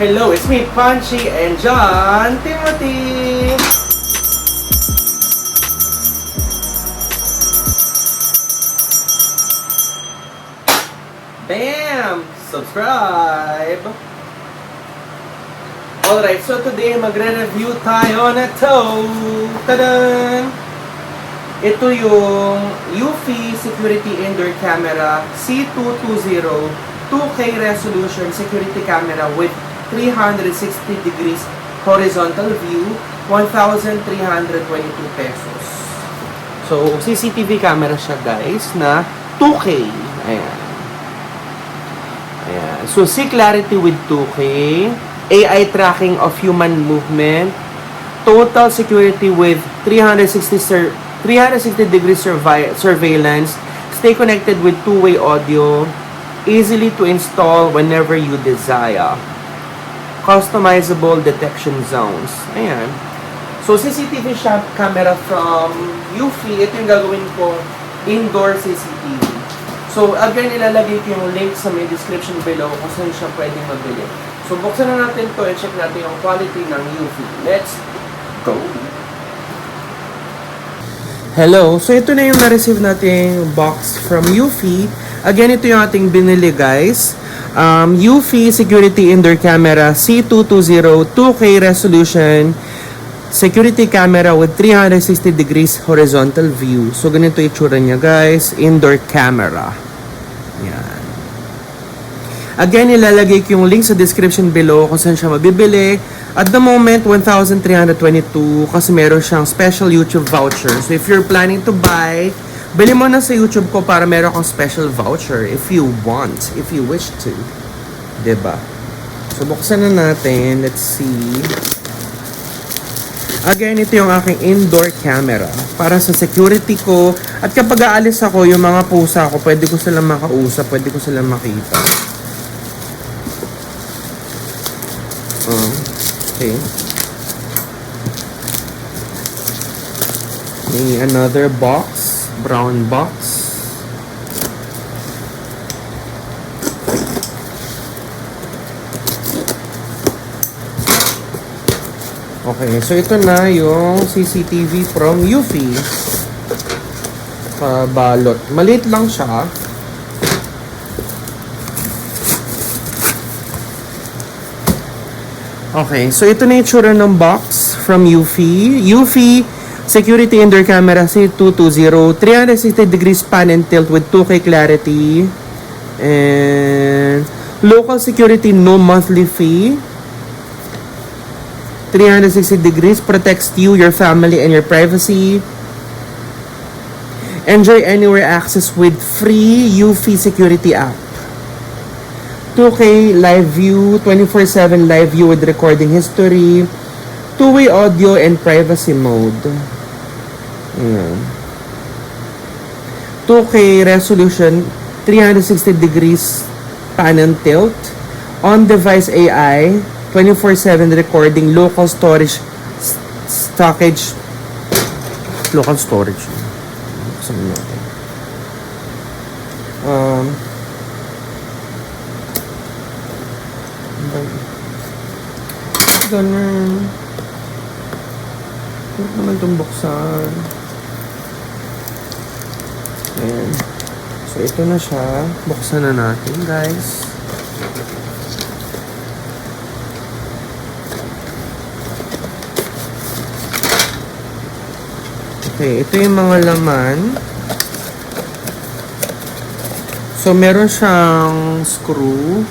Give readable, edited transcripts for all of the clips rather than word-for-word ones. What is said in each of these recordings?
Hello, it's me, Punchy, and John Timothy! Bam! Subscribe! Alright, so today magre-review tayo na to! Tadan! Ito yung Eufy Security Indoor Camera C220 2K resolution security camera with 360 degrees horizontal view, 1,322 pesos. So, CCTV camera siya guys na 2K. Ayan. Ayan. So, see clarity with 2K, AI tracking of human movement, total security with 360 degrees surveillance, stay connected with two-way audio, easily to install whenever you desire. Customizable detection zones. Ayan. So, CCTV shop camera from Eufy. Ito yung gagawin ko, indoor CCTV. So, again, ilalagay ko yung link sa may description below kung saan siya pwedeng mabili. So, buksan na natin to and check natin yung quality ng Eufy. Let's go! Hello! So, ito na yung na-receive nating box from Eufy. Again, ito yung ating binili, guys. Eufy Security Indoor Camera C220 2K resolution security camera with 360 degrees horizontal view. So, ganito itsura niya, guys. Indoor camera. Yan. Again, ilalagay ko yung link sa description below kung saan siya mabibili. At the moment, 1,322 kasi meron siyang special YouTube voucher. So, if you're planning to buy, bili mo na sa YouTube ko para meron kang special voucher if you want, if you wish to. Diba? So, buksan na natin. Let's see. Again, ito yung aking indoor camera para sa security ko. At kapag aalis ako, yung mga pusa ko, pwede ko silang makausap, pwede ko silang makita. Okay. May another box. Brown box. Okay, so ito na yung CCTV from Eufy. Balot. Maliit lang siya. Okay, so ito na yung tsura ng box from Eufy. Eufy Security Indoor Camera C220 360 degrees pan and tilt with 2K clarity. And local security, no monthly fee. 360 degrees protects you, your family, and your privacy. Enjoy anywhere access with free Eufy Security app. 2K live view, 24/7 live view with recording history, two-way audio, and privacy mode. Ayan. 2K resolution, 360 degrees pan and tilt, on-device AI, 24/7 recording, local storage. Local storage. Saan natin? Ganun. Huwag naman itong buksan. Ayan. So, ito na siya. Buksan na natin, guys. Okay, ito yung mga laman. So, meron siyang screw.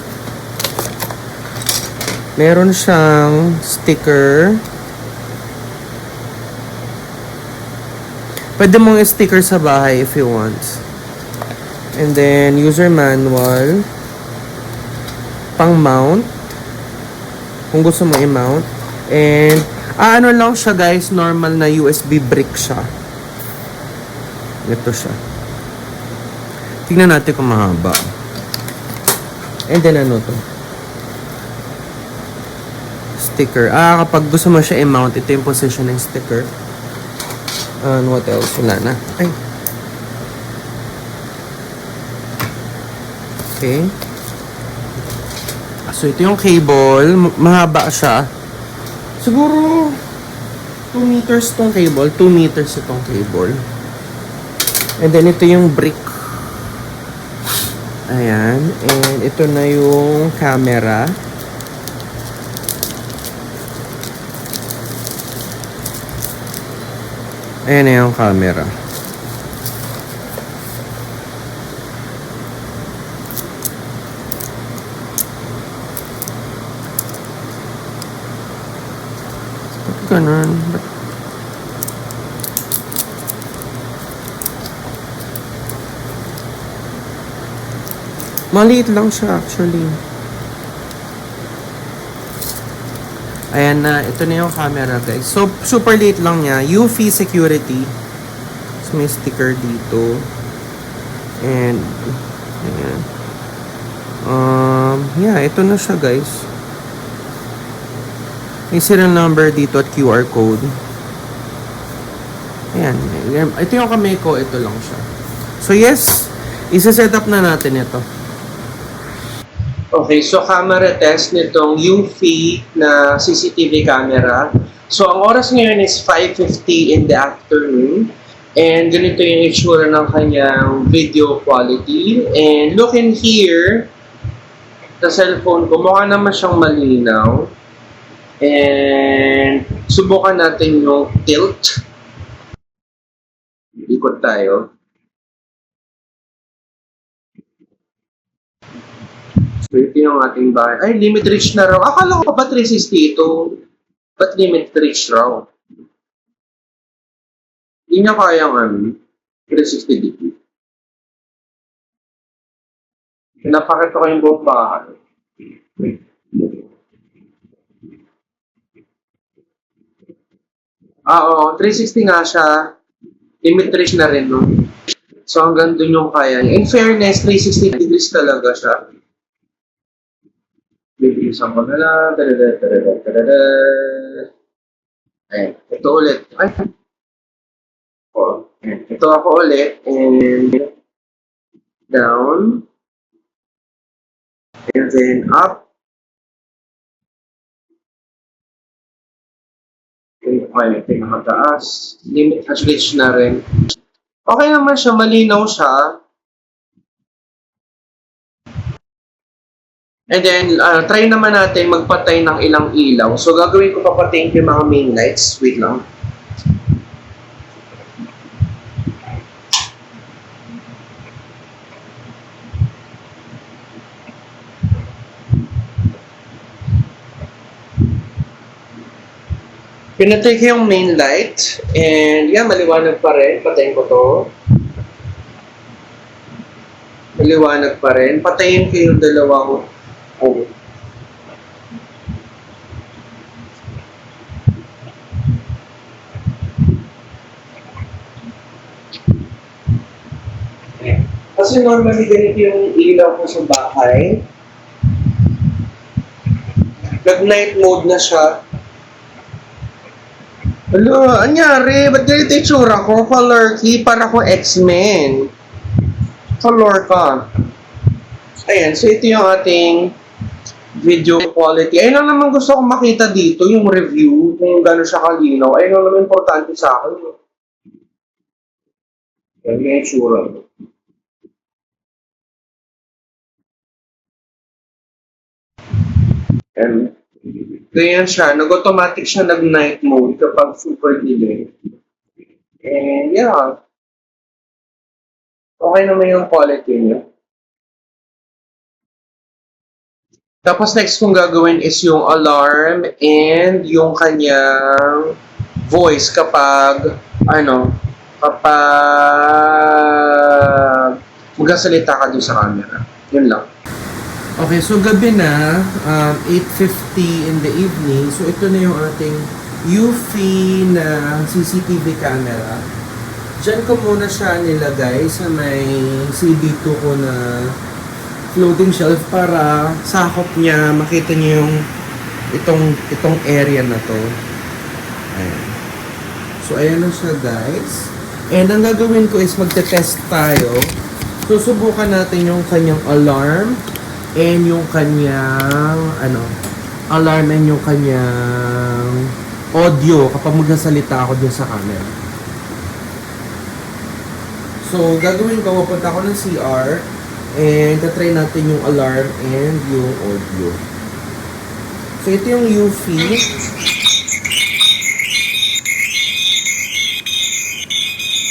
Meron siyang sticker. Pwede mong sticker sa bahay if you want. And then, user manual. Pang mount. Kung gusto mo i-mount. And, ano lang siya guys, normal na USB brick siya. Ito siya. Tingnan natin kung mahaba. And then, ano to? Sticker. Kapag gusto mo siya i-mount, ito yung position ng sticker. And what else? Wala na. Ay. Okay. So, ito yung cable. Mahaba siya. Siguro, 2 meters tong cable. 2 meters itong cable. And then, ito yung brick. Ayan. And ito na yung camera. Ayan na yung camera. Ganun. Maliit lang siya actually. Ayan na, ito na yung camera guys. So, super liit lang niya. UV security. So, may sticker dito. And, ayan. Yeah, ito na siya guys. May serial number dito at QR code. Ayan. Ito yung kamay ko. Ito lang siya. So yes, isa-set up na natin ito. Okay, so camera test nitong UV na CCTV camera. So ang oras ngayon is 5:50 in the afternoon. And ganito yung itsura ng kanyang video quality. And look in here, sa cellphone ko, mukha naman siyang malinaw. And subukan natin yung tilt. Ikot tayo. So ito yung ating bahay. Ay, limit reach na raw. Akala ko pa 360 ito. Ba't limit reach raw? Hindi niya kayang 360 degree. Pinapakita ko yung buong bahay. Oo, 360 nga siya. Limit reach na rin, no? So, hanggang dun yung kaya niya. In fairness, 360 degrees talaga siya. Bibilisan ko na lang. Ayan, ito ulit. Ay. Oh, ito ako ulit. And down. And then up. Okay, pinakamataas. Limit has reached na rin. Okay naman siya, malinaw siya. And then, try naman natin magpatay ng ilang ilaw. So, gagawin ko papatayin ko yung mga main lights. Wait lang. Pinatay ko yung main light. And yeah, maliwanag pa rin. Patayin ko to. Maliwanag pa rin. Patayin ko yung dalawang home. Kasi normally ganito yung ilaw ko sa bahay. Nag-night mode na siya. Hello, anyari? Ba't ganito yung tsura ko? Palurky, para ko X-Men. Color ka. Ayan, so ito yung ating video quality. Ayun lang naman gusto kong makita dito, yung review, kung gano'n siya kalinaw. Ayun lang naman importante sa akin. Yan yung tsura. And ganyan siya, nag-automatic siya nag-night mode kapag super dilim. And yeah, okay naman yung quality niya. Tapos next kong gagawin is yung alarm and yung kanyang voice kapag magsasalita ka doon sa camera. Yun lang. Okay, so gabi na, 8:50 in the evening. So ito na yung ating UV na CCTV camera. Diyan ko muna siya nilagay sa may CB2 ko na floating shelf para sakop niya, makita niyo yung itong area na to. Ayan. So ayan na siya guys. And ang gagawin ko is magte-test tayo. Susubukan natin yung kanyang alarm. and yung kanyang, alarm and yung kanyang audio kapag magsasalita ako dun sa camera. So, gagawin ko, mapunta ako ng CR and tatry natin yung alarm and yung audio. So, ito yung UFI.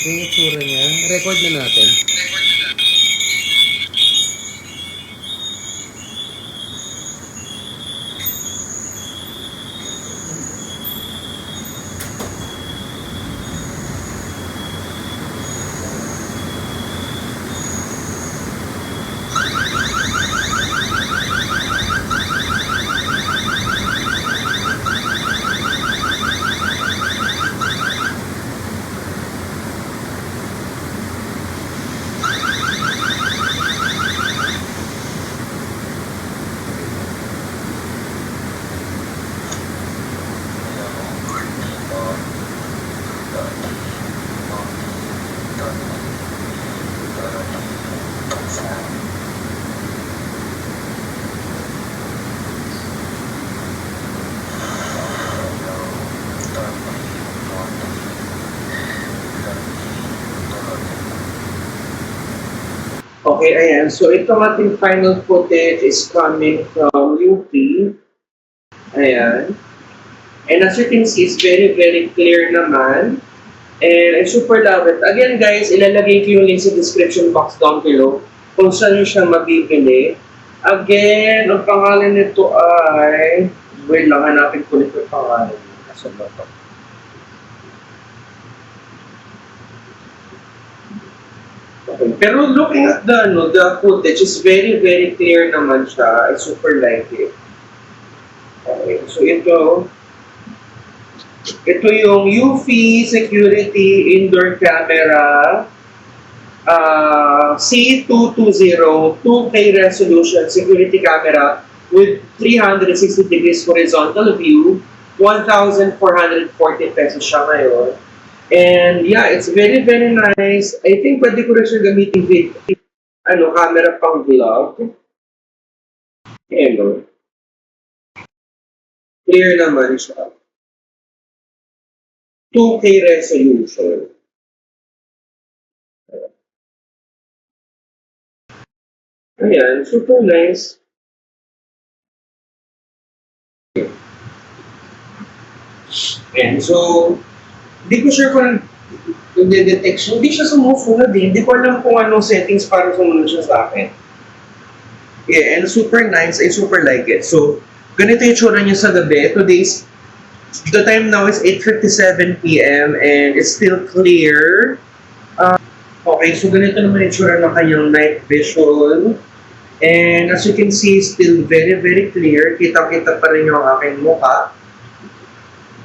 Yung itsura niya. Record na natin. Okay, ayan. So, itong ating final footage is coming from UP. Ayan. And as you can see, it's very, very clear naman. And I super love it. Again, guys, ilalagay ko yung link sa description box down below kung saan nyo siya mabibili. Again, ang pangalan nito ay... Wait lang, hanapin ko nito yung pangalan. Kaso ba ito? Okay. Pero looking at the footage, is very, very clear naman siya. I super like it. Okay, so ito yung UFI Security Indoor Camera C220 2K resolution security camera with 360 degrees horizontal view. 1,440 pesos siya ngayon. And yeah, it's very, very nice. I think pwede ko rin siya gamitin with camera pang vlog. Ayan, clear naman siya. 2K resolution. Ayan, super nice. And so, hindi ko sure kung nag-detect siya. Hindi siya sumusunod eh. Hindi ko alam kung anong settings para sumunod siya sa akin. Yeah, and super nice. I super like it. So, ganito yung tsura niya sa gabi. The time now is 8:57 p.m. and it's still clear. Okay, so ganito naman yung tsura ng kanyang night vision. And as you can see, still very, very clear. Kita-kita pa rin yung aking mukha.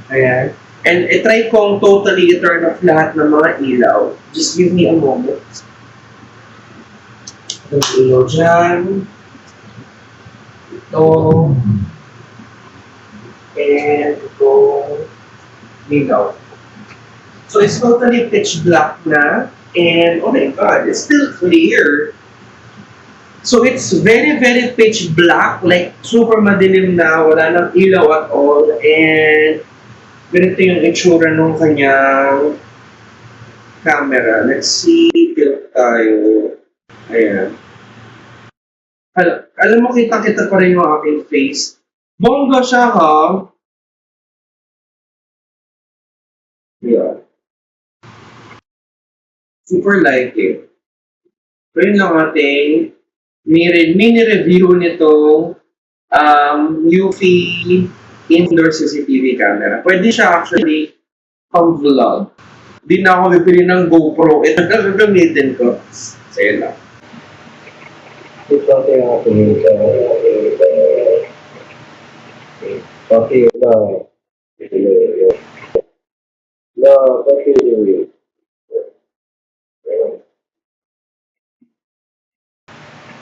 Ayan. And try kong totally turn off lahat ng mga ilaw. Just give me a moment. Ang ilaw dyan. Ito. And itong ilaw. So it's totally pitch black na. And oh my god, it's still clear. So it's very, very pitch black. Like super madilim na. Wala nang ilaw at all. And ganito yung itsura nung kanyang camera. Let's see. Tilt tayo. Ayan. Alam mo, kita-kita pa rin yung aking face. Bongga siya, ha? Yeah. Super like it. So yun lang ating mini review nitong UFI indoor CCTV camera. Pwede siya actually pang vlog. Di na ako bibili ng GoPro. Ito na gagamitin ko. So yun lang. Ito yung ating pati na pati yung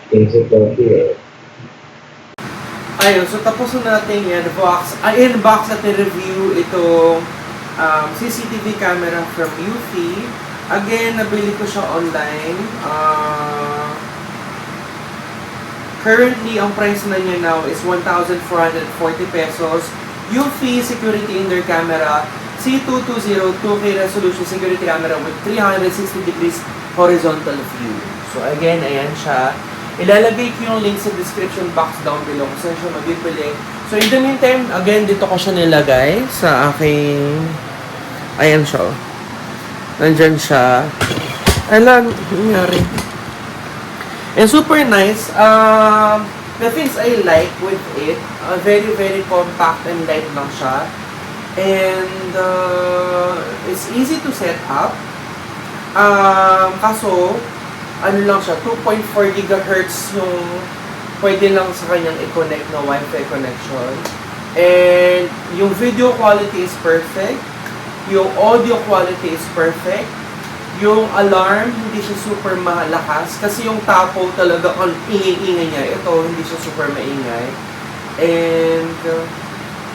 basic pati Ayun, so tapos na natin in-box at review itong CCTV camera from UFI. Again, nabili ko siya online. Currently, ang price na niya now is 1,440 pesos. Eufy security indoor camera, C220 2K resolution security camera with 360 degrees horizontal view. So again, ayan siya. Ilalagay ko yung link sa description box down below kung saan siya mabibili. So in the meantime, again, dito ko siya nilagay sa aking... Ayan siya. Nandyan siya. Alam, nangyari. And super nice. The things I like with it, very, very compact and light lang siya. And it's easy to set up. Kaso, ano lang siya, 2.4 gigahertz yung pwede lang sa kanyang i-connect na Wi-Fi connection. And yung video quality is perfect. Yung audio quality is perfect. Yung alarm, hindi siya super malakas. Kasi yung tapo talaga, ang ingay-ingay niya. Ito, hindi siya super maingay. And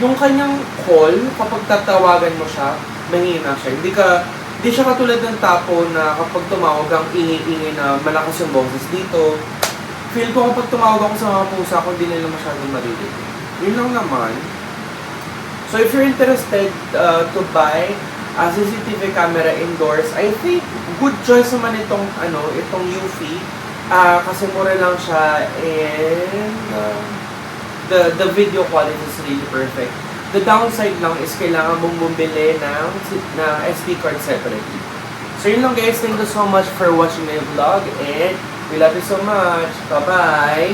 yung kanyang call, kapag tatawagan mo siya, mahina siya. Hindi siya katulad ng tapo na kapag tumawag ang ingay-ingay na malakas yung boses dito. Feel ko kapag tumawag ako sa mga pusa ko, hindi nila masyadong marinig. Yun lang naman. So if you're interested to buy a CCTV camera indoors, I think good choice naman itong Eufy. Kasi mura lang siya and the video quality is really perfect. The downside lang is kailangan mong bumili ng SD card separately. So yun lang guys, thank you so much for watching my vlog and we love you so much. Bye-bye!